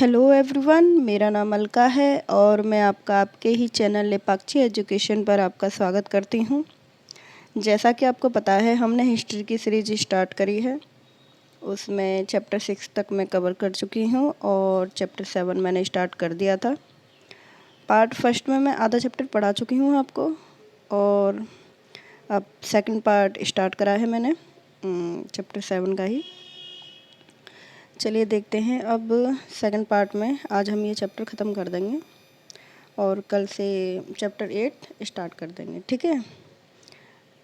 Hello everyone, मेरा नाम अलका है और मैं आपके ही चैनल लेपाक्षी एजुकेशन पर आपका स्वागत करती हूँ। जैसा कि आपको पता है, हमने हिस्ट्री की सीरीज स्टार्ट करी है। उसमें चैप्टर 6 तक मैं कवर कर चुकी हूँ और चैप्टर 7 मैंने स्टार्ट कर दिया था। पार्ट फर्स्ट में मैं आधा चैप्टर पढ़ा चुकी हूँ आपको, और अब सेकंड पार्ट स्टार्ट करा है मैंने चैप्टर 7 का ही। चलिए देखते हैं अब सेकंड पार्ट में। आज हम ये चैप्टर ख़त्म कर देंगे और कल से चैप्टर 8 स्टार्ट कर देंगे, ठीक है।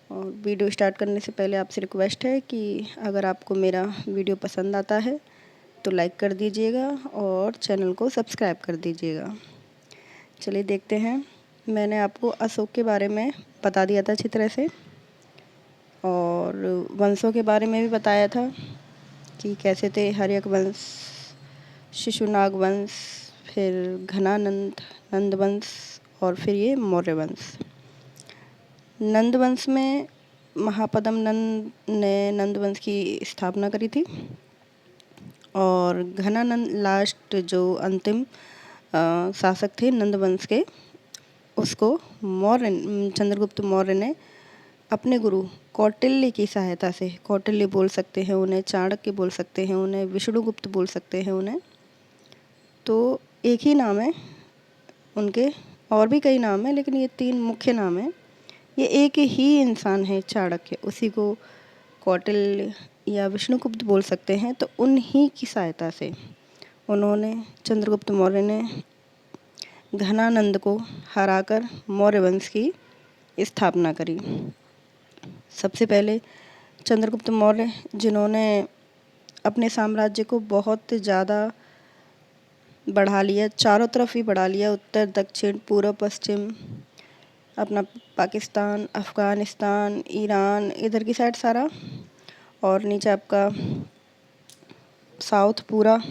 और वीडियो स्टार्ट करने से पहले आपसे रिक्वेस्ट है कि अगर आपको मेरा वीडियो पसंद आता है तो लाइक कर दीजिएगा और चैनल को सब्सक्राइब कर दीजिएगा। चलिए देखते हैं। मैंने आपको अशोक के बारे में बता दिया था अच्छी तरह से, और वंशों के बारे में भी बताया था कि कैसे थे हर्यक वंश, शिशुनाग वंश, फिर घनानंद, नंद वंश और फिर ये मौर्य वंश। नंद वंश में महापद्म नंद ने नंद वंश की स्थापना करी थी, और घनानंद लास्ट जो अंतिम शासक थे नंद वंश के, उसको चंद्रगुप्त मौर्य ने अपने गुरु कौटिल्य की सहायता से, कौटिल्य बोल सकते हैं उन्हें, चाणक्य बोल सकते हैं उन्हें, विष्णुगुप्त बोल सकते हैं उन्हें, तो एक ही नाम है उनके। और भी कई नाम हैं लेकिन ये 3 मुख्य नाम हैं। ये एक ही इंसान है चाणक्य, उसी को कौटिल्य या विष्णुगुप्त बोल सकते हैं। तो उन्हीं की सहायता से उन्होंने, चंद्रगुप्त मौर्य ने घनानंद को हराकर मौर्य वंश की स्थापना करी। सबसे पहले चंद्रगुप्त मौर्य, जिन्होंने अपने साम्राज्य को बहुत ज़्यादा बढ़ा लिया, चारों तरफ ही बढ़ा लिया, उत्तर दक्षिण पूर्व पश्चिम, अपना पाकिस्तान, अफ़गानिस्तान, ईरान, इधर की साइड सारा, और नीचे आपका साउथ पूरा,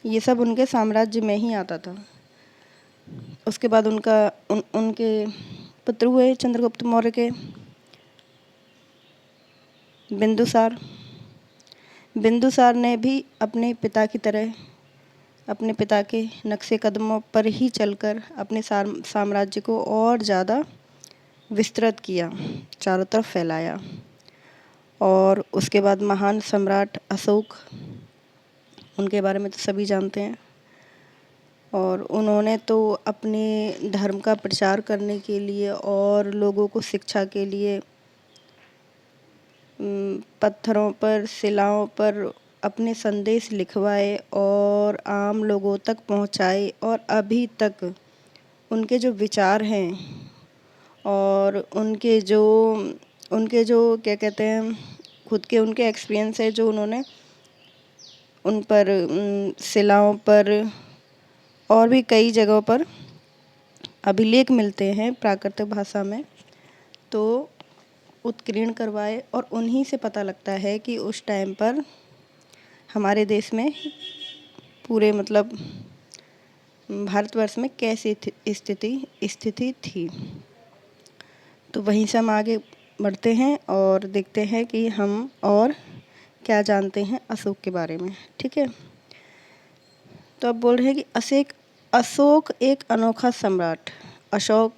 ये सब उनके साम्राज्य में ही आता था। उसके बाद उनके पुत्र हुए चंद्रगुप्त मौर्य के बिंदुसार। बिंदुसार ने भी अपने पिता की तरह, अपने पिता के नक्शे कदमों पर ही चलकर अपने साम्राज्य को और ज़्यादा विस्तृत किया, चारों तरफ फैलाया। और उसके बाद महान सम्राट अशोक, उनके बारे में तो सभी जानते हैं। और उन्होंने तो अपने धर्म का प्रचार करने के लिए और लोगों को शिक्षा के लिए पत्थरों पर, शिलाओं पर अपने संदेश लिखवाए और आम लोगों तक पहुंचाए। और अभी तक उनके जो विचार हैं और उनके जो क्या कहते हैं, खुद के उनके एक्सपीरियंस है जो उन्होंने उन पर शिलाओं पर और भी कई जगहों पर अभिलेख मिलते हैं प्राकृतिक भाषा में, तो उत्कीर्ण करवाए। और उन्हीं से पता लगता है कि उस टाइम पर हमारे देश में, पूरे मतलब भारतवर्ष में कैसी स्थिति थी। तो वहीं से हम आगे बढ़ते हैं और देखते हैं कि हम और क्या जानते हैं अशोक के बारे में, ठीक है। तो अब बोल रहे हैं कि अशोक एक अनोखा सम्राट। अशोक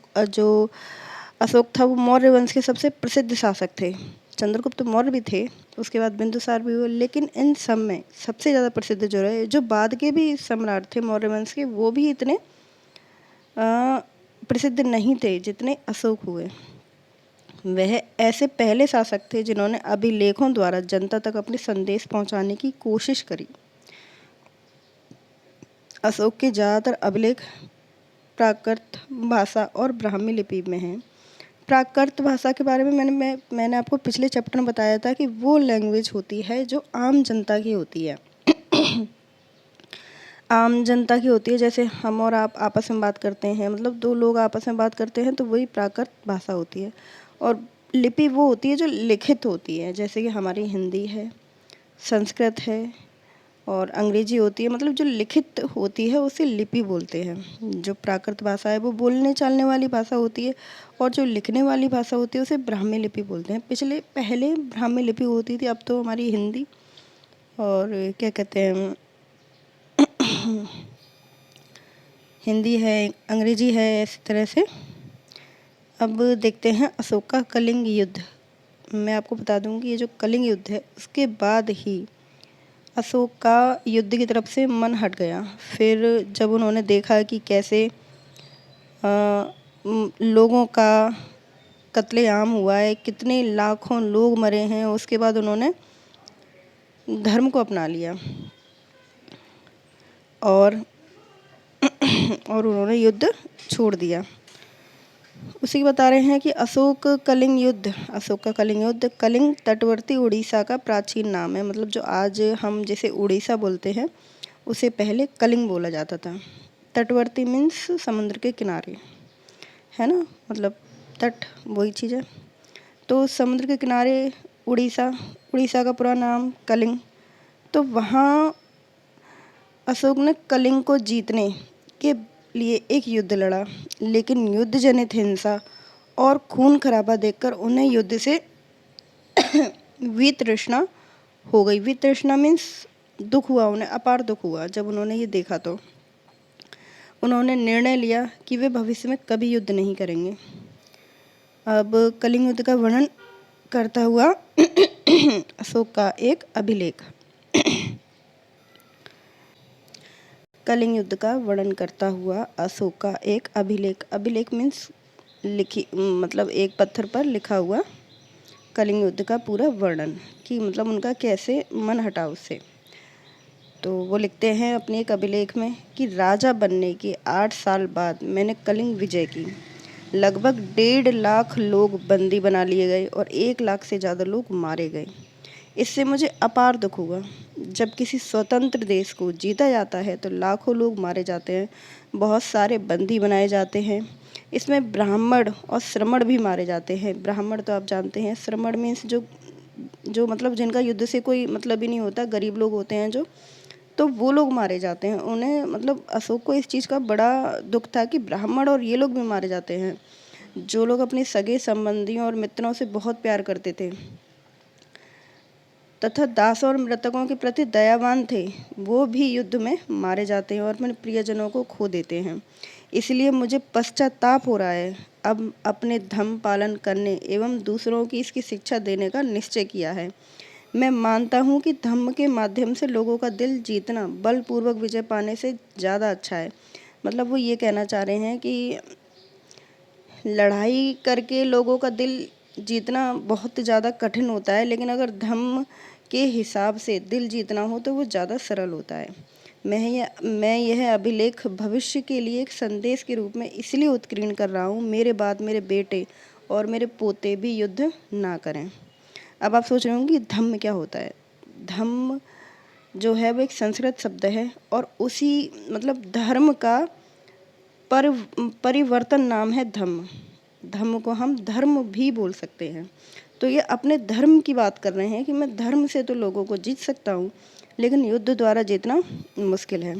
था, वो मौर्य वंश के सबसे प्रसिद्ध शासक थे। चंद्रगुप्त मौर्य भी थे, उसके बाद बिंदुसार भी हुए, लेकिन इन सब में सबसे ज़्यादा प्रसिद्ध जो रहे, जो बाद के भी सम्राट थे मौर्य वंश के, वो भी इतने प्रसिद्ध नहीं थे जितने अशोक हुए। वह ऐसे पहले शासक थे जिन्होंने अभिलेखों द्वारा जनता तक अपने संदेश पहुंचाने की कोशिश करी। अशोक के ज़्यादातर अभिलेख प्राकृत भाषा और ब्राह्मी लिपि में हैं। प्राकृत भाषा के बारे में मैंने आपको पिछले चैप्टर में बताया था कि वो लैंग्वेज होती है जो आम जनता की होती है। आम जनता की होती है, जैसे हम और आप आपस में बात करते हैं, मतलब 2 लोग आपस में बात करते हैं, तो वही प्राकृत भाषा होती है। और लिपि वो होती है जो लिखित होती है, जैसे कि हमारी हिंदी है, संस्कृत है और अंग्रेजी होती है, मतलब जो लिखित होती है उसे लिपि बोलते हैं। जो प्राकृत भाषा है वो बोलने चालने वाली भाषा होती है, और जो लिखने वाली भाषा होती है उसे ब्राह्मी लिपि बोलते हैं। पहले ब्राह्मी लिपि होती थी, अब तो हमारी हिंदी और क्या कहते हैं हिंदी है, अंग्रेजी है, इस तरह से। अब देखते हैं अशोक का कलिंग युद्ध। मैं आपको बता दूंगी ये जो कलिंग युद्ध है उसके बाद ही अशोक का युद्ध की तरफ से मन हट गया। फिर जब उन्होंने देखा कि कैसे लोगों का कत्लेआम हुआ है, कितने लाखों लोग मरे हैं, उसके बाद उन्होंने धर्म को अपना लिया और उन्होंने युद्ध छोड़ दिया। उसी की बता रहे हैं कि अशोक का कलिंग युद्ध कलिंग तटवर्ती उड़ीसा का प्राचीन नाम है। मतलब जो आज हम जैसे उड़ीसा बोलते हैं उसे पहले कलिंग बोला जाता था। तटवर्ती मीन्स समुद्र के किनारे, है ना, मतलब तट वही चीज़ है। तो समुद्र के किनारे उड़ीसा का पूरा नाम कलिंग। तो वहाँ अशोक ने कलिंग को जीतने के लिए एक युद्ध लड़ा, लेकिन युद्ध जनित हिंसा और खून खराबा देखकर उन्हें युद्ध से वितृष्णा हो गई। वितृष्णा मीन्स दुख हुआ, उन्हें अपार दुख हुआ। जब उन्होंने ये देखा तो उन्होंने निर्णय लिया कि वे भविष्य में कभी युद्ध नहीं करेंगे। अब कलिंग युद्ध का वर्णन करता हुआ अशोक का एक अभिलेख। कलिंग युद्ध का वर्णन करता हुआ अशोक का एक अभिलेख। अभिलेख मीन्स लिखी, मतलब एक पत्थर पर लिखा हुआ कलिंग युद्ध का पूरा वर्णन, कि मतलब उनका कैसे मन हटा उससे। तो वो लिखते हैं अपने एक अभिलेख में कि राजा बनने के 8 साल बाद मैंने कलिंग विजय की। लगभग 1.5 लाख लोग बंदी बना लिए गए और 1 लाख से ज़्यादा लोग मारे गए। इससे मुझे अपार दुख हुआ। जब किसी स्वतंत्र देश को जीता जाता है तो लाखों लोग मारे जाते हैं, बहुत सारे बंदी बनाए जाते हैं। इसमें ब्राह्मण और श्रमण भी मारे जाते हैं। ब्राह्मण तो आप जानते हैं, श्रमण मीन्स जो मतलब जिनका युद्ध से कोई मतलब ही नहीं होता, गरीब लोग होते हैं जो, तो वो लोग मारे जाते हैं। उन्हें मतलब अशोक को इस चीज़ का बड़ा दुख था कि ब्राह्मण और ये लोग भी मारे जाते हैं, जो लोग अपने सगे संबंधियों और मित्रों से बहुत प्यार करते थे तथा दास और मृतकों के प्रति दयावान थे, वो भी युद्ध में मारे जाते हैं और अपने प्रियजनों को खो देते हैं। इसलिए मुझे पश्चाताप हो रहा है। अब अपने धर्म पालन करने एवं दूसरों की इसकी शिक्षा देने का निश्चय किया है। मैं मानता हूँ कि धर्म के माध्यम से लोगों का दिल जीतना बलपूर्वक विजय पाने से ज़्यादा अच्छा है। मतलब वो ये कहना चाह रहे हैं कि लड़ाई करके लोगों का दिल जीतना बहुत ज़्यादा कठिन होता है, लेकिन अगर धर्म के हिसाब से दिल जीतना हो तो वो ज़्यादा सरल होता है। मैं यह अभिलेख भविष्य के लिए एक संदेश के रूप में इसलिए उत्कीर्ण कर रहा हूँ, मेरे बाद मेरे बेटे और मेरे पोते भी युद्ध ना करें। अब आप सोच रहे होंगे धम्म क्या होता है। धम्म जो है वो एक संस्कृत शब्द है और उसी मतलब धर्म का परिवर्तन नाम है धम्म। धम्म को हम धर्म भी बोल सकते हैं। तो ये अपने धर्म की बात कर रहे हैं कि मैं धर्म से तो लोगों को जीत सकता हूँ, लेकिन युद्ध द्वारा जीतना मुश्किल है।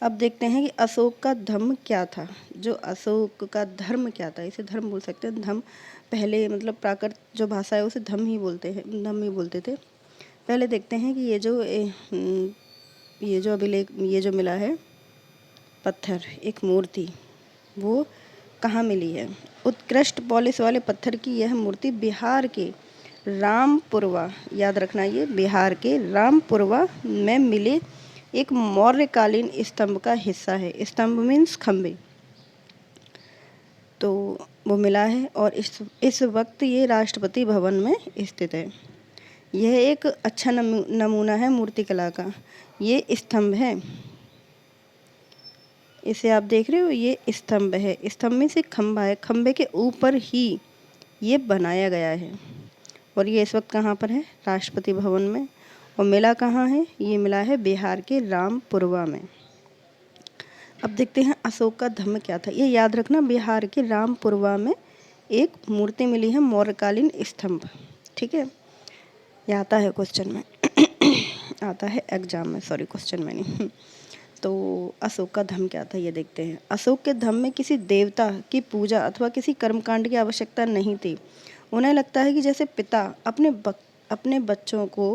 अब देखते हैं कि अशोक का धर्म क्या था। जो अशोक का धर्म क्या था, इसे धर्म बोल सकते हैं। धर्म पहले मतलब प्राकृत जो भाषा है उसे धम्म ही बोलते थे। पहले देखते हैं कि ये जो अभिलेख, ये जो मिला है पत्थर, एक मूर्ति, वो कहाँ मिली है। उत्कृष्ट पॉलिश वाले पत्थर की यह मूर्ति बिहार के रामपुरवा, याद रखना ये बिहार के रामपुरवा में मिले एक मौर्यकालीन स्तंभ का हिस्सा है। स्तंभ मीन्स खंबे। तो वो मिला है और इस वक्त ये राष्ट्रपति भवन में स्थित है। यह एक अच्छा नमूना है मूर्तिकला का। ये स्तंभ है, इसे आप देख रहे हो, ये स्तंभ है। स्तंभ में से खंबा है, खंबे के ऊपर ही ये बनाया गया है और ये इस वक्त कहाँ पर है, राष्ट्रपति भवन में। और मिला कहाँ है, ये मिला है बिहार के रामपुरवा में। अब देखते हैं अशोक का धर्म क्या था। ये याद रखना, बिहार के रामपुरवा में एक मूर्ति मिली है, मौर्यकालीन स्तंभ। ठीक है, ये आता है क्वेश्चन में आता है एग्जाम में, सॉरी क्वेश्चन में नहीं। तो अशोक का धर्म क्या था ये देखते हैं। अशोक के धर्म में किसी देवता की पूजा अथवा किसी कर्मकांड की आवश्यकता नहीं थी। उन्हें लगता है कि जैसे पिता अपने बच्चों को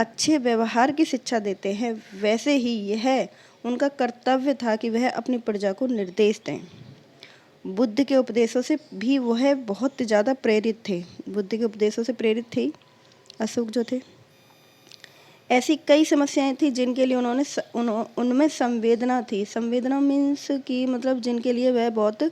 अच्छे व्यवहार की शिक्षा देते हैं, वैसे ही यह उनका कर्तव्य था कि वह अपनी प्रजा को निर्देश दें। बुद्ध के उपदेशों से भी वह बहुत ज़्यादा प्रेरित थे। बुद्ध के उपदेशों से प्रेरित थे अशोक जो थे। ऐसी कई समस्याएं थी जिनके लिए उनमें संवेदना थी। संवेदना मीन्स कि मतलब जिनके लिए वह बहुत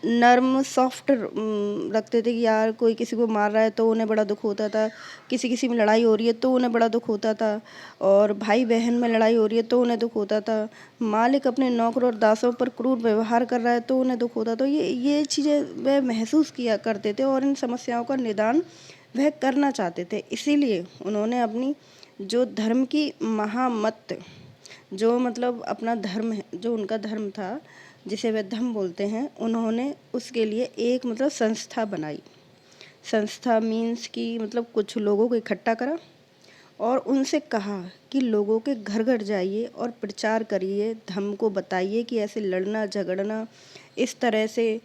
नर्म सॉफ्ट रखते थे कि यार कोई किसी को मार रहा है तो उन्हें बड़ा दुख होता था, किसी में लड़ाई हो रही है तो उन्हें बड़ा दुख होता था, और भाई बहन में लड़ाई हो रही है तो उन्हें दुख होता था, मालिक अपने नौकर और दासों पर क्रूर व्यवहार कर रहा है तो उन्हें दुख होता था। तो ये चीज़ें वह महसूस किया करते थे और इन समस्याओं का निदान वह करना चाहते थे। इसीलिए उन्होंने अपनी जो धर्म की महामत, जो मतलब अपना धर्म है, जो उनका धर्म था जिसे वह धम्म बोलते हैं, उन्होंने उसके लिए एक मतलब संस्था बनाई। संस्था मीन्स कि मतलब कुछ लोगों को इकट्ठा करा और उनसे कहा कि लोगों के घर घर जाइए और प्रचार करिए, धर्म को बताइए कि ऐसे लड़ना झगड़ना, इस तरह से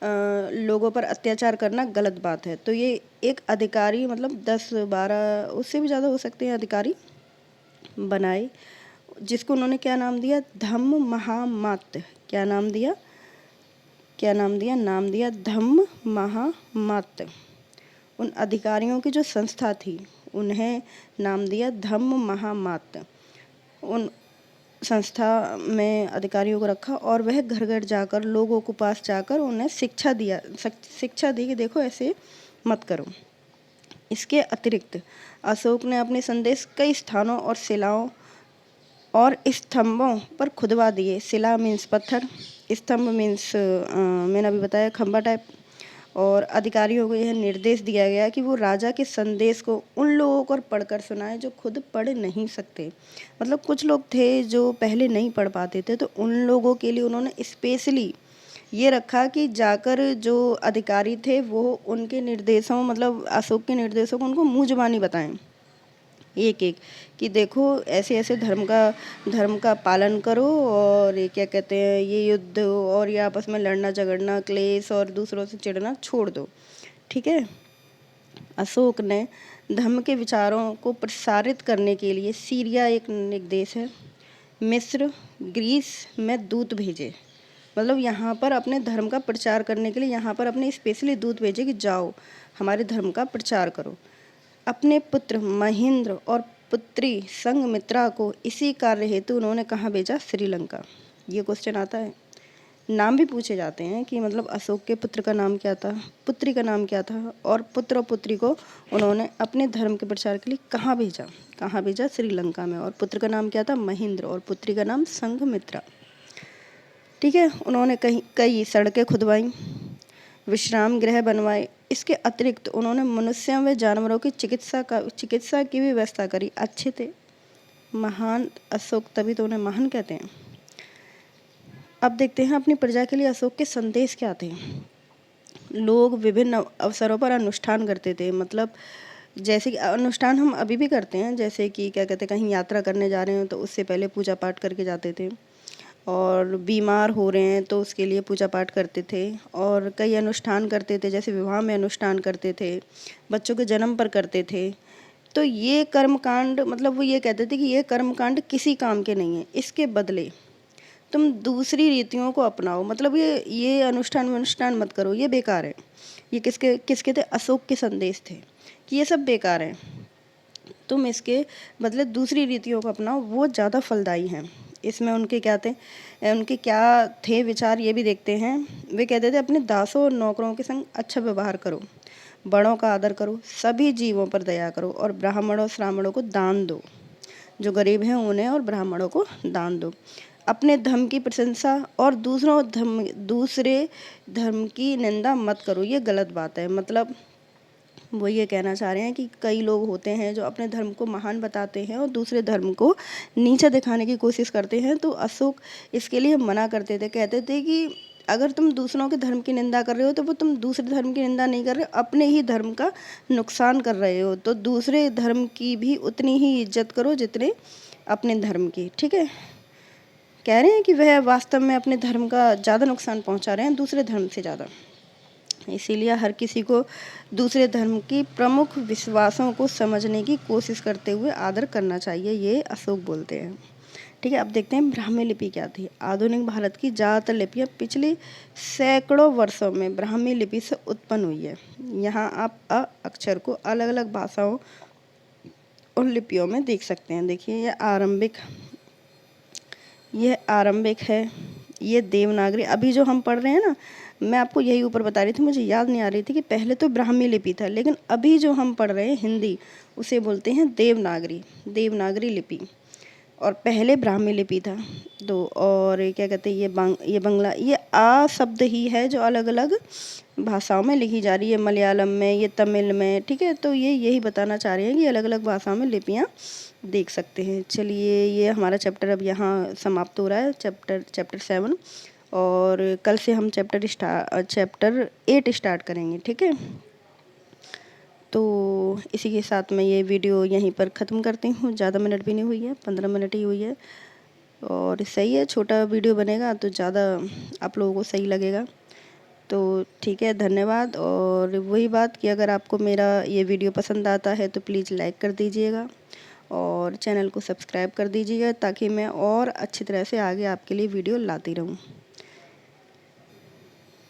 लोगों पर अत्याचार करना गलत बात है। तो ये एक अधिकारी मतलब 10-12 उससे भी ज़्यादा हो सकते हैं अधिकारी बनाए, जिसको उन्होंने क्या नाम दिया, धम्म महामात्य। क्या नाम दिया, नाम दिया धम्म महामात्य। उन अधिकारियों की जो संस्था थी उन्हें नाम दिया धम्म महामात्य। उन संस्था में अधिकारियों को रखा और वह घर घर जाकर लोगों को पास जाकर उन्हें शिक्षा दी कि देखो ऐसे मत करो। इसके अतिरिक्त अशोक ने अपने संदेश कई स्थानों और शिलाओं और स्तंभों पर खुदवा दिए। शिला मीन्स पत्थर, स्तंभ मीन्स मैंने अभी बताया खंबा टाइप। और अधिकारियों को यह निर्देश दिया गया कि वो राजा के संदेश को उन लोगों को पढ़कर सुनाएं जो खुद पढ़ नहीं सकते। मतलब कुछ लोग थे जो पहले नहीं पढ़ पाते थे, तो उन लोगों के लिए उन्होंने स्पेशली ये रखा कि जाकर जो अधिकारी थे वो उनके निर्देशों मतलब अशोक के निर्देशों को उनको मुँह जुबानी बताएं एक एक कि देखो ऐसे ऐसे धर्म का पालन करो, और ये क्या कहते हैं, ये युद्ध और ये आपस में लड़ना झगड़ना क्लेश और दूसरों से चिढ़ना छोड़ दो। ठीक है। अशोक ने धर्म के विचारों को प्रसारित करने के लिए सीरिया एक देश है, मिस्र, ग्रीस में दूत भेजे। मतलब यहाँ पर अपने धर्म का प्रचार करने के लिए यहाँ पर अपने स्पेशली दूत भेजे कि जाओ हमारे धर्म का प्रचार करो। अपने पुत्र महेंद्र और पुत्री संघमित्रा को इसी कार्य हेतु उन्होंने कहाँ भेजा, श्रीलंका। ये क्वेश्चन आता है, नाम भी पूछे जाते हैं कि मतलब अशोक के पुत्र का नाम क्या था, पुत्री का नाम क्या था, और पुत्र और पुत्री को उन्होंने अपने धर्म के प्रचार के लिए कहाँ भेजा, श्रीलंका में। और पुत्र का नाम क्या था, महेंद्र, और पुत्री का नाम संघमित्रा। ठीक है। उन्होंने कई सड़कें खुदवाई, विश्राम गृह बनवाए। इसके अतिरिक्त उन्होंने मनुष्यों व जानवरों की चिकित्सा की भी व्यवस्था करी। अच्छे थे, महान अशोक, तभी तो उन्हें महान कहते हैं। अब देखते हैं अपनी प्रजा के लिए अशोक के संदेश क्या थे। लोग विभिन्न अवसरों पर अनुष्ठान करते थे, मतलब जैसे कि अनुष्ठान हम अभी भी करते हैं, जैसे कि क्या कहते हैं, कहीं यात्रा करने जा रहे हैं तो उससे पहले पूजा पाठ करके जाते थे, और बीमार हो रहे हैं तो उसके लिए पूजा पाठ करते थे, और कई अनुष्ठान करते थे, जैसे विवाह में अनुष्ठान करते थे, बच्चों के जन्म पर करते थे। तो ये कर्मकांड मतलब वो ये कहते थे कि ये कर्मकांड किसी काम के नहीं है, इसके बदले तुम दूसरी रीतियों को अपनाओ। मतलब ये अनुष्ठान मत करो, ये बेकार है। ये किसके थे, अशोक के संदेश थे कि ये सब बेकार है, तुम इसके बदले दूसरी रीतियों को अपनाओ, वो ज़्यादा फलदायी हैं। इसमें उनके क्या थे विचार, ये भी देखते हैं। वे कहते थे अपने दासों और नौकरों के संग अच्छा व्यवहार करो, बड़ों का आदर करो, सभी जीवों पर दया करो, और ब्राह्मणों और श्रामणों को दान दो, जो गरीब हैं उन्हें और ब्राह्मणों को दान दो। अपने धर्म की प्रशंसा और दूसरे धर्म की निंदा मत करो, ये गलत बात है। मतलब वो ये कहना चाह रहे हैं कि कई लोग होते हैं जो अपने धर्म को महान बताते हैं और दूसरे धर्म को नीचा दिखाने की कोशिश करते हैं। तो अशोक इसके लिए मना करते थे, कहते थे कि अगर तुम दूसरों के धर्म की निंदा कर रहे हो तो वो तुम दूसरे धर्म की निंदा नहीं कर रहे, अपने ही धर्म का नुकसान कर रहे हो। तो दूसरे धर्म की भी उतनी ही इज्जत करो जितने अपने धर्म की। ठीक है। कह रहे हैं कि वह वास्तव में अपने धर्म का ज़्यादा नुकसान पहुंचा रहे हैं दूसरे धर्म से ज़्यादा। इसीलिए हर किसी को दूसरे धर्म की प्रमुख विश्वासों को समझने की कोशिश करते हुए आदर करना चाहिए, ये अशोक बोलते हैं। ठीक है, अब देखते हैं ब्राह्मी लिपि क्या थी। आधुनिक भारत की ज़्यादातर लिपियाँ पिछले सैकड़ों वर्षों में ब्राह्मी लिपि से उत्पन्न हुई है। यहाँ आप अ अक्षर को अलग अलग भाषाओं और लिपियों में देख सकते हैं। देखिए यह आरंभिक है, ये देवनागरी। अभी जो हम पढ़ रहे हैं ना, मैं आपको यही ऊपर बता रही थी, मुझे याद नहीं आ रही थी कि पहले तो ब्राह्मी लिपि था, लेकिन अभी जो हम पढ़ रहे हैं हिंदी, उसे बोलते हैं देवनागरी लिपि। और पहले ब्राह्मी लिपि था। तो और क्या कहते हैं, ये बंगला, ये आ शब्द ही है जो अलग अलग भाषाओं में लिखी जा रही है, मलयालम में, ये तमिल में। ठीक है, तो ये यही बताना चाह रहे हैं कि अलग अलग भाषाओं में लिपियाँ देख सकते हैं। चलिए, ये हमारा चैप्टर अब यहाँ समाप्त हो रहा है, चैप्टर 7। और कल से हम चैप्टर 8 स्टार्ट करेंगे। ठीक है, तो इसी के साथ मैं ये वीडियो यहीं पर ख़त्म करती हूँ। ज़्यादा मिनट भी नहीं हुई है, 15 मिनट ही हुई है। और सही है, छोटा वीडियो बनेगा तो ज़्यादा आप लोगों को सही लगेगा। तो ठीक है, धन्यवाद। और वही बात कि अगर आपको मेरा ये वीडियो पसंद आता है तो प्लीज़ लाइक कर दीजिएगा और चैनल को सब्सक्राइब कर दीजिएगा, ताकि मैं और अच्छी तरह से आगे आपके लिए वीडियो लाती रहूँ।